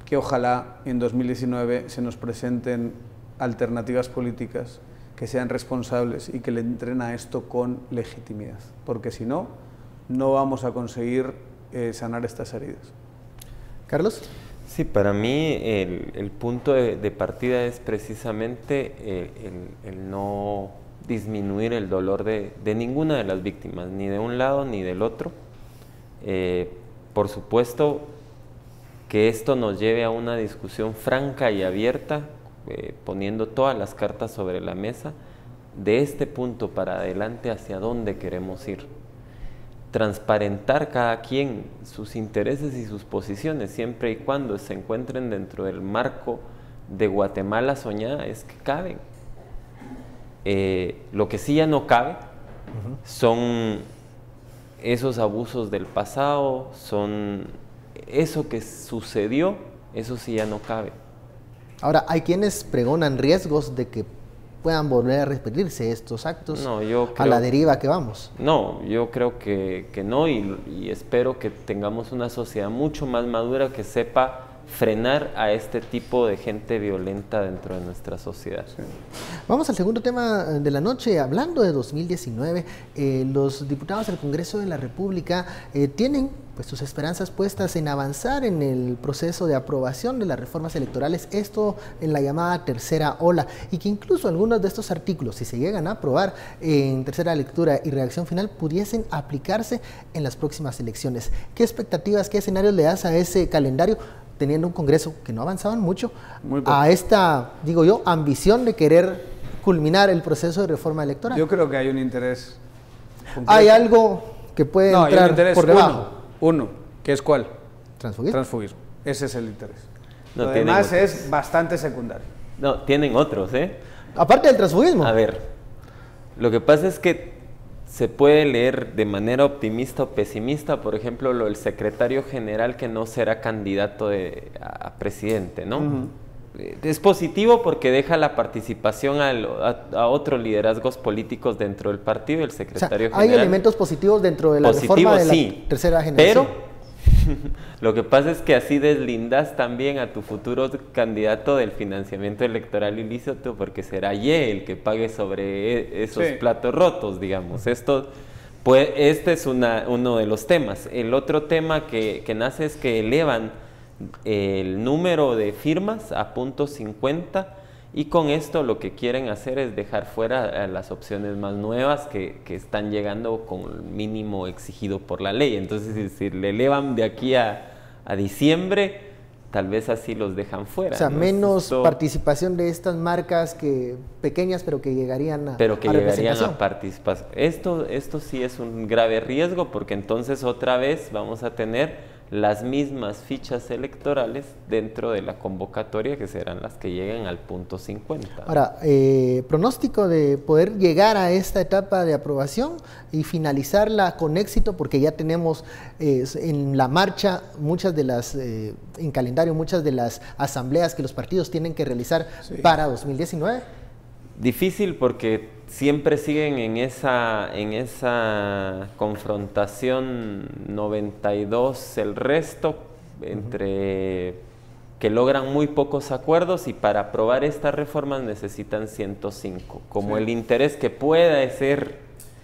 [SPEAKER 5] que ojalá en 2019 se nos presenten alternativas políticas que sean responsables y que le entren a esto con legitimidad, porque si no, no vamos a conseguir sanar estas heridas.
[SPEAKER 1] Carlos.
[SPEAKER 6] Sí, para mí el punto de partida es precisamente el no disminuir el dolor de ninguna de las víctimas, ni de un lado ni del otro. Por supuesto que esto nos lleve a una discusión franca y abierta, poniendo todas las cartas sobre la mesa, de este punto para adelante hacia dónde queremos ir. Transparentar cada quien sus intereses y sus posiciones, siempre y cuando se encuentren dentro del marco de Guatemala soñada, es que caben. Lo que sí ya no cabe son esos abusos del pasado, son eso que sucedió, eso sí ya no cabe.
[SPEAKER 1] Ahora, hay quienes pregonan riesgos de que puedan volver a repetirse estos actos a la deriva que vamos.
[SPEAKER 6] No, yo creo que no y espero que tengamos una sociedad mucho más madura que sepa frenar a este tipo de gente violenta dentro de nuestra sociedad. Sí.
[SPEAKER 1] Vamos al segundo tema de la noche. Hablando de 2019, los diputados del Congreso de la República tienen pues sus esperanzas puestas en avanzar en el proceso de aprobación de las reformas electorales, esto en la llamada tercera ola, y que incluso algunos de estos artículos, si se llegan a aprobar en tercera lectura y redacción final, pudiesen aplicarse en las próximas elecciones. ¿Qué expectativas, qué escenarios le das a ese calendario, teniendo un Congreso que no avanzaban mucho, a esta, digo yo, ambición de querer culminar el proceso de reforma electoral?
[SPEAKER 5] Yo creo que hay un interés concreto.
[SPEAKER 1] Hay algo que puede entrar por debajo.
[SPEAKER 5] Uno, ¿que es cuál?
[SPEAKER 1] ¿Transfugismo?
[SPEAKER 5] Transfugismo. Ese es el interés.
[SPEAKER 6] No,
[SPEAKER 5] lo demás es bastante secundario.
[SPEAKER 6] No, tienen otros, ¿eh?
[SPEAKER 1] Aparte del transfugismo.
[SPEAKER 6] A ver, lo que pasa es que se puede leer de manera optimista o pesimista, por ejemplo, lo del secretario general que no será candidato a presidente, ¿no? Es positivo porque deja la participación a otros liderazgos políticos dentro del partido y el secretario general.
[SPEAKER 1] Hay elementos positivos dentro de la reforma de la tercera generación.
[SPEAKER 6] Pero lo que pasa es que así deslindas también a tu futuro candidato del financiamiento electoral ilícito, porque será Ye el que pague sobre esos platos rotos, digamos. Este es uno de los temas. El otro tema que nace es que elevan el número de firmas a .50, y con esto lo que quieren hacer es dejar fuera las opciones más nuevas que están llegando con el mínimo exigido por la ley. Entonces, si le elevan de aquí a diciembre, tal vez así los dejan fuera.
[SPEAKER 1] O sea, ¿no? Menos participación de estas marcas pequeñas, pero que llegarían a
[SPEAKER 6] participación. Esto sí es un grave riesgo, porque entonces otra vez vamos a tener las mismas fichas electorales dentro de la convocatoria, que serán las que lleguen al .50.
[SPEAKER 1] Ahora, pronóstico de poder llegar a esta etapa de aprobación y finalizarla con éxito, porque ya tenemos en la marcha muchas de las, en calendario, muchas de las asambleas que los partidos tienen que realizar para 2019.
[SPEAKER 6] Difícil, porque siempre siguen en esa confrontación 92 el resto, entre que logran muy pocos acuerdos, y para aprobar estas reformas necesitan 105. Como el interés que pueda ser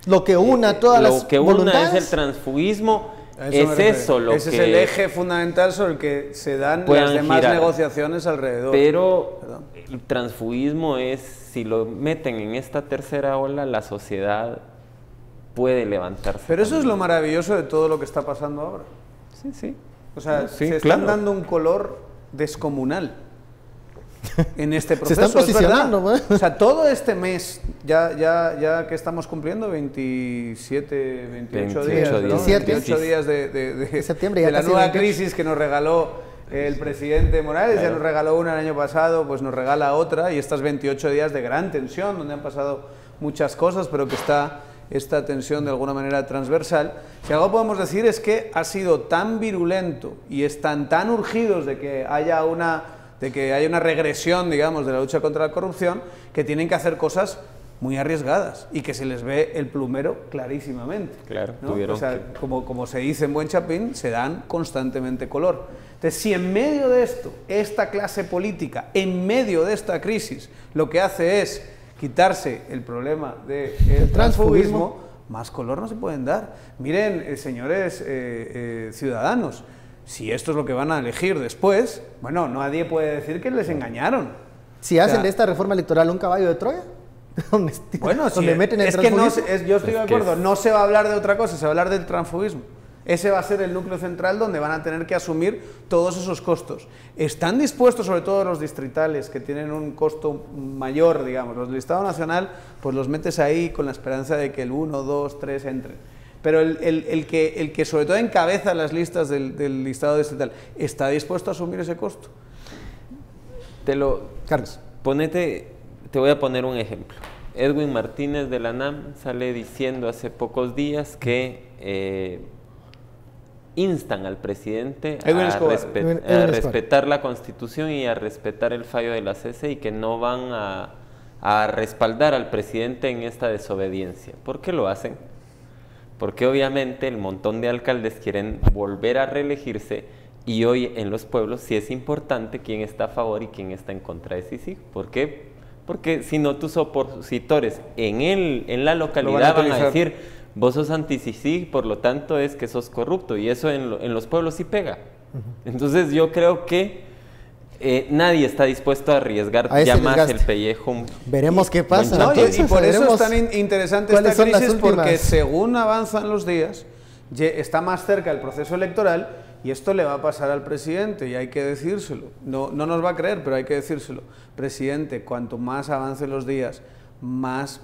[SPEAKER 1] lo que una todas las voluntades.
[SPEAKER 6] Es el transfugismo. Ese
[SPEAKER 5] es el eje fundamental sobre el que se dan las demás negociaciones alrededor.
[SPEAKER 6] Pero el transfugismo es, si lo meten en esta tercera ola, la sociedad puede levantarse.
[SPEAKER 5] Pero eso es lo maravilloso de todo lo que está pasando ahora.
[SPEAKER 6] Sí.
[SPEAKER 5] O sea, se están dando un color descomunal en este proceso.
[SPEAKER 1] Se están posicionando, ¿no?
[SPEAKER 5] O sea, todo este mes, ya que estamos cumpliendo 28 días, ¿no? 28 días de septiembre, de la nueva crisis que nos regaló el presidente Morales, ya nos regaló una el año pasado, pues nos regala otra, y estas 28 días de gran tensión, donde han pasado muchas cosas, pero que está esta tensión de alguna manera transversal. Si algo podemos decir es que ha sido tan virulento y están tan urgidos de que haya una regresión, digamos, de la lucha contra la corrupción, que tienen que hacer cosas muy arriesgadas y que se les ve el plumero clarísimamente.
[SPEAKER 6] Claro,
[SPEAKER 5] ¿no? O sea, como se dice en buen chapín, se dan constantemente color. Entonces, si en medio de esto, esta clase política, en medio de esta crisis, lo que hace es quitarse el problema del transfugismo, más color no se pueden dar. Miren, señores ciudadanos, si esto es lo que van a elegir después, bueno, nadie puede decir que les engañaron.
[SPEAKER 1] Si hacen de esta reforma electoral un caballo de Troya, donde meten el transfugismo.
[SPEAKER 5] Yo estoy de acuerdo, no se va a hablar de otra cosa, se va a hablar del transfugismo. Ese va a ser el núcleo central donde van a tener que asumir todos esos costos. ¿Están dispuestos, sobre todo los distritales, que tienen un costo mayor, digamos? Los del Estado Nacional, pues los metes ahí con la esperanza de que el 1, 2, 3 entren. Pero el que sobre todo encabeza las listas del listado distrital, ¿está dispuesto a asumir ese costo?
[SPEAKER 1] Carlos.
[SPEAKER 6] Te voy a poner un ejemplo. Edwin Martínez de la NAM sale diciendo hace pocos días que instan al presidente a respetar la Constitución y a respetar el fallo de la CC, y que no van a respaldar al presidente en esta desobediencia. ¿Por qué lo hacen? Porque obviamente el montón de alcaldes quieren volver a reelegirse, y hoy en los pueblos sí es importante quién está a favor y quién está en contra de sí. ¿Por qué? Porque si no, tus opositores en la localidad van a decir: vos sos anti-Sisi, por lo tanto es que sos corrupto, y eso en los pueblos sí pega. Entonces yo creo que nadie está dispuesto a arriesgar ya más el pellejo.
[SPEAKER 1] Veremos qué pasa.
[SPEAKER 5] No, y por eso es tan interesante esta crisis, porque según avanzan los días, está más cerca el proceso electoral y esto le va a pasar al presidente y hay que decírselo. No nos va a creer, pero hay que decírselo. Presidente, cuanto más avancen los días, menos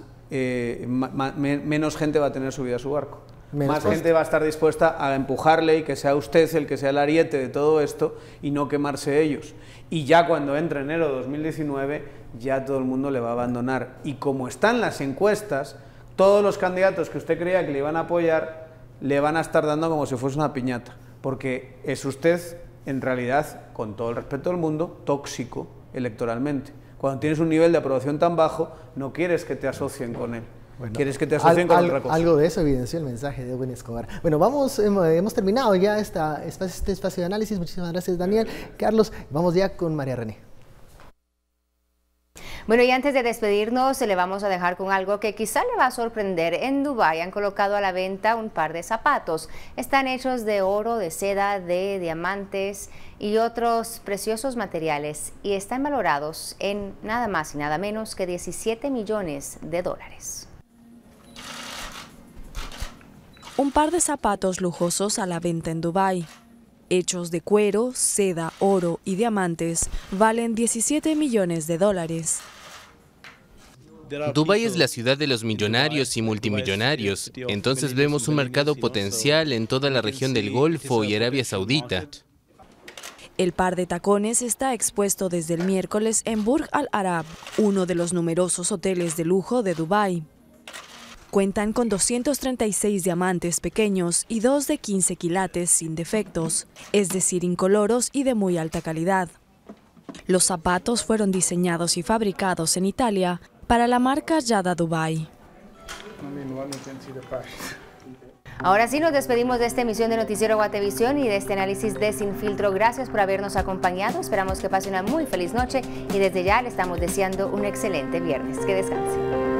[SPEAKER 5] gente va a tener subida a su barco. Más gente va a estar dispuesta a empujarle y que sea usted el que sea el ariete de todo esto y no quemarse ellos. Y ya cuando entre enero de 2019, ya todo el mundo le va a abandonar. Y como están las encuestas, todos los candidatos que usted creía que le iban a apoyar, le van a estar dando como si fuese una piñata. Porque es usted, en realidad, con todo el respeto del mundo, tóxico electoralmente. Cuando tienes un nivel de aprobación tan bajo, no quieres que te asocien con él. Bueno, ¿quieres que te asocien con otra cosa?
[SPEAKER 1] Algo de eso evidenció el mensaje de Edwin Escobar. Bueno, hemos terminado ya este espacio de análisis. Muchísimas gracias, Daniel. Carlos, vamos ya con María René.
[SPEAKER 13] Bueno, y antes de despedirnos, le vamos a dejar con algo que quizá le va a sorprender. En Dubái han colocado a la venta un par de zapatos. Están hechos de oro, de seda, de diamantes y otros preciosos materiales y están valorados en nada más y nada menos que 17 millones de dólares.
[SPEAKER 14] Un par de zapatos lujosos a la venta en Dubái. Hechos de cuero, seda, oro y diamantes, valen 17 millones de dólares.
[SPEAKER 15] Dubái es la ciudad de los millonarios y multimillonarios, entonces vemos un mercado potencial en toda la región del Golfo y Arabia Saudita.
[SPEAKER 14] El par de tacones está expuesto desde el miércoles en Burj Al Arab, uno de los numerosos hoteles de lujo de Dubái. Cuentan con 236 diamantes pequeños y 2 de 15 quilates sin defectos, es decir, incoloros y de muy alta calidad. Los zapatos fueron diseñados y fabricados en Italia para la marca Yada Dubai.
[SPEAKER 13] Ahora sí nos despedimos de esta emisión de Noticiero Guatevisión y de este análisis de Sin Filtro. Gracias por habernos acompañado. Esperamos que pase una muy feliz noche y desde ya le estamos deseando un excelente viernes. Que descanse.